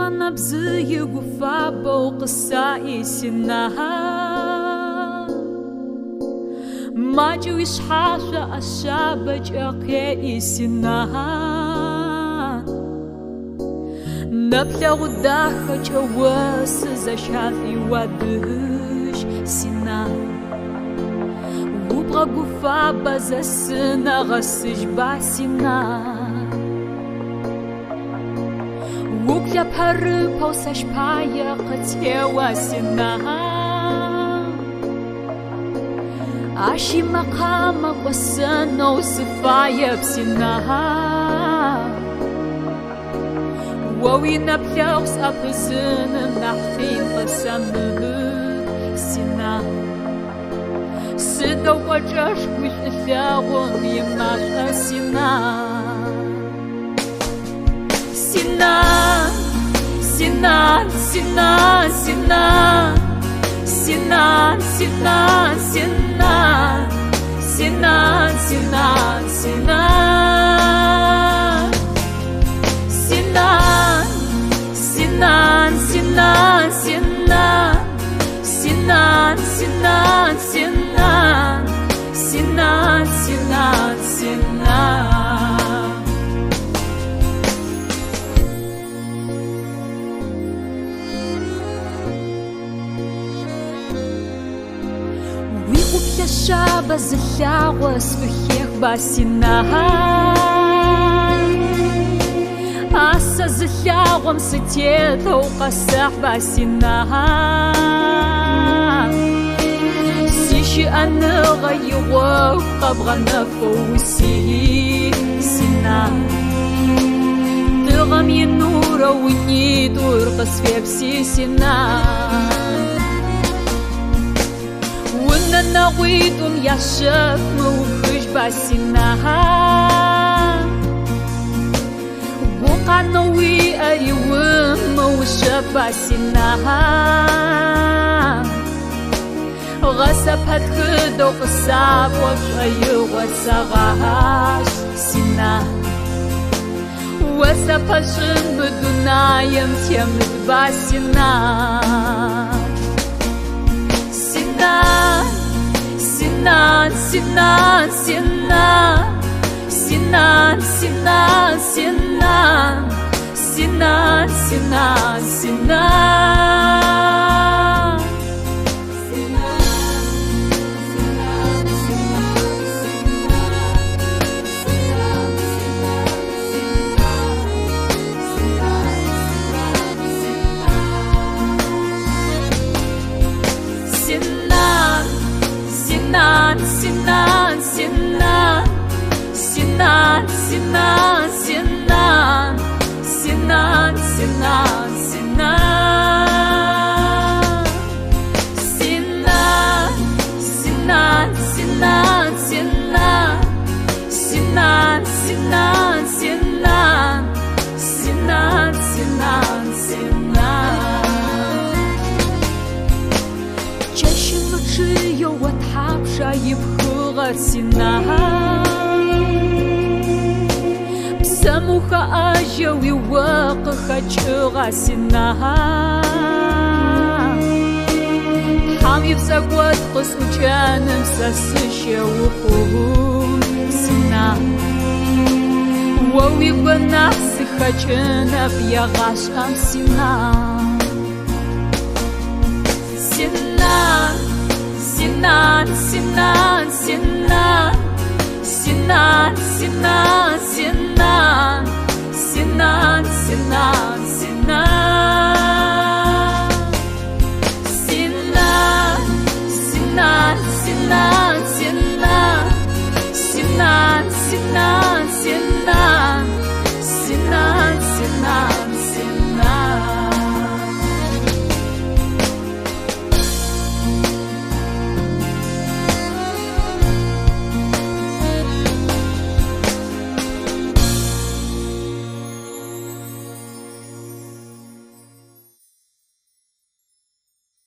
نبزي يقفا بوق السائسنا ما جويش حاشا الشابج أقيسنا نبلغ الداخل جواس زشافي ودش سنا وبغى قفا بزسنا غسج باسنا وكلا بحر بوسش بايا قتيوا سنا عشي مقامك وسنا وصفايا بسنا ووين بلوغس أبزن نحفين قسمه سنا سدو وجرش وش إثاغون يماش أسنا Sinan, Sinan, Sinan, Sinan, Sinan, Sinan, Sinan, Sinan, Sinan, Sinan, Sinan, Sinan, Sinan, Sinan, Sinan, Sinan, Sinan, Sinan, Sinan, Sinan. Шаба захлява сухих басина Аса захлявам сетета у касах басина Сиши аныга юго қабғаны фоуси сина Тыгам енура уни турға свепси сина نغويتم يا شف موخش باسنا وقع نوي أريوم موشف باسنا غسب هتخدو قصاب وفأي وسغاش سنا وسب هشن بدنا يمتيمت باسنا Sinan, Sinan, Sinan, Sinan, Sinan, Sinan, Sinan, Sinan, Sinan. Sinan, Sinan, Sinan, Sinan, Sinan, Sinan, Sinan, Sinan, Sinan, Sinan, Sinan, Sinan, Sinan, Sinan, Sinan, Sinan, Sinan, Sinan. Чаще ночи я وتحبشايب خغسنا بسموخ أجوي وقخج غسنا حامي بزقوت قسم جانم سسشي وقوم سنا ووي بنفس خجنا بيا غاش أمسنا Sinan, Sinan, Sinan, Sinan, Sinan, Sinan, Sinan, Sinan, Sinan.